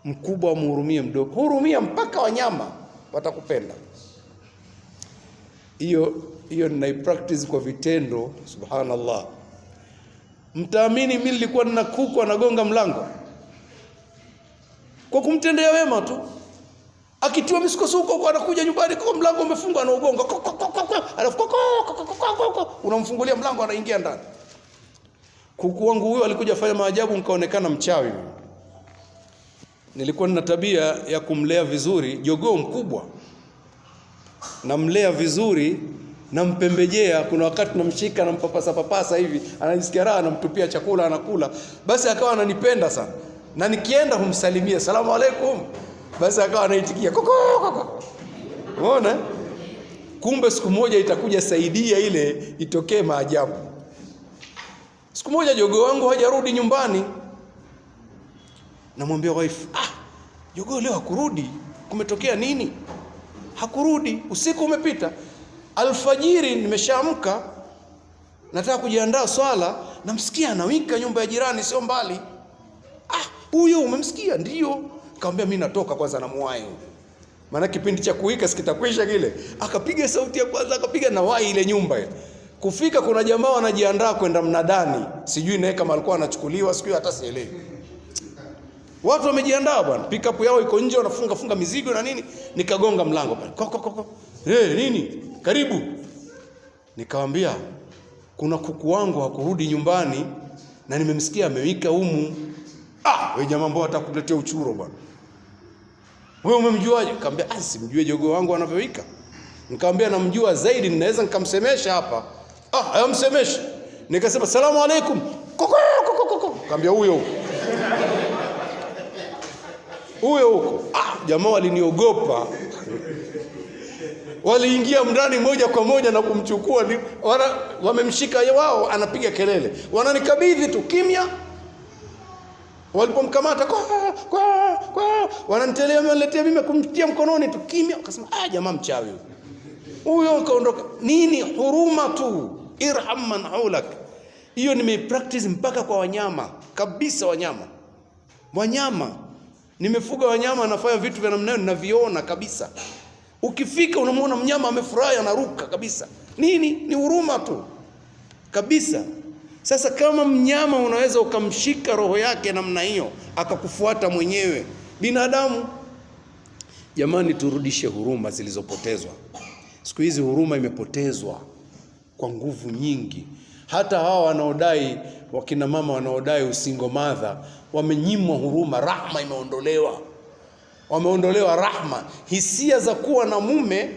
mkubwa umhurumie mdogo. Hurumia mpaka wanyama watakupenda. Hiyo ninaipractice kwa vitendo. Subhanallah. Mtaamini mimi nilikuwa nina kuku anagonga mlango kwa kumtendea wema tu. Akitiwa misukosuko kwa anakuja nyumbani kwa mlango umefungwa anaogonga. Alafu unamfungulia mlango anaingia ndani. Kuku wangu huyo alikuja fanya maajabu nikaonekana mchawi. Nilikuwa nina tabia ya kumlea vizuri jogoo mkubwa. Namlea vizuri, nampembejea, kuna wakati namshika nampapasa hivi, anajisikia raha, namtupia chakula anakula. Basi akawa ananipenda sana. Na nikienda humsalimia, "Salamu alaykum." Basi akawa anaitikia, "Koko." Unaona? Kumbe siku moja itakuja saidia ile itokee maajabu. Siku moja jogoo wangu hajarudi nyumbani. Namwambia wife, jogoo leo hakurudi. Kumetokea nini? Hakurudi. Usiku umepita. Alfajiri nimeshaamka, nataka kujiandaa swala, namsikia anawika nyumba ya jirani sio mbali. Huyo umemsikia? Ndio. Kaambia mimi natoka kwanza na muwai. Maana kipindi cha kuwika sikitakwisha kile. Akapiga sauti ya kwanza, akapiga na wai ile nyumba ile. Kufika kuna jamaa wanajiandaa kwenda mnadani. Sijui naye kama alikuwa anachukuliwa, sijui hata sielewi. Watu wamejiandaa bwana. Pick up yao iko nje wanafunga mizigo na nini. Nikagonga mlango pale. Koko. Nini? Karibu. Nikamwambia kuna kuku wangu hakurudi nyumbani na nimemsikia amewika humu. Wewe jamaa mbona atakuletea uchuro bwana? Wewe umemjuaje? Nikamwambia simjue jogoo wangu anavyowika. Nikamwambia namjua zaidi, ninaweza nikamsemesha hapa. Ayamsemesha. Nikasema salamu alaykum. Koko. Nikamwambia huyo huko. Jamaa waliniogopa. Waliingia ndani moja kwa moja na kumchukua. Wamemshika wao, anapiga kelele. Wananikabidhi tu kimya. Walipomkamata wananitelea wameletea mimi kumtia mkononi tu kimya. Wakasema jamaa mchawi huyo. Kaondoka. Nini? Huruma tu. Irham man haulak. Hiyo nimepractice mpaka kwa wanyama kabisa. Wanyama nimefuga wanyama, nafanya vitu vya namna hiyo ninaviona kabisa. Ukifika unamwona mnyama amefurahi anaruka kabisa. Nini? Ni huruma tu kabisa. Sasa kama mnyama unaweza ukamshika roho yake namna hiyo akakufuata mwenyewe, binadamu, jamani, turudishe huruma zilizopotezwa. Siku hizi huruma imepotezwa kwa nguvu nyingi. Hata hawa wanaodai, wakina mama wanaodai usingle mother, wamenyimwa huruma, rahma imeondolewa. Wameondolewa rahma, hisia za kuwa na mume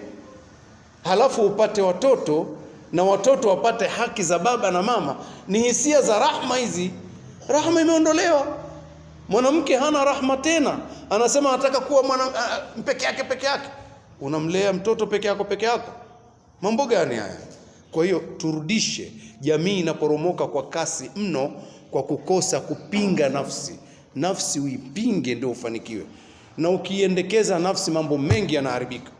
halafu upate watoto na watoto wapate haki za baba na mama, ni hisia za rahma hizi. Rahma imeondolewa. Mwanamke hana rahma tena. Anasema anataka kuwa peke yake. Unamlea mtoto peke yako. Mambo gani haya? Kwa hiyo turudishe. Jamii inaporomoka kwa kasi mno kwa kukosa kupinga nafsi. Nafsi uipinge ndio ufanikiwe. Na ukiendekeza nafsi mambo mengi yanaharibika.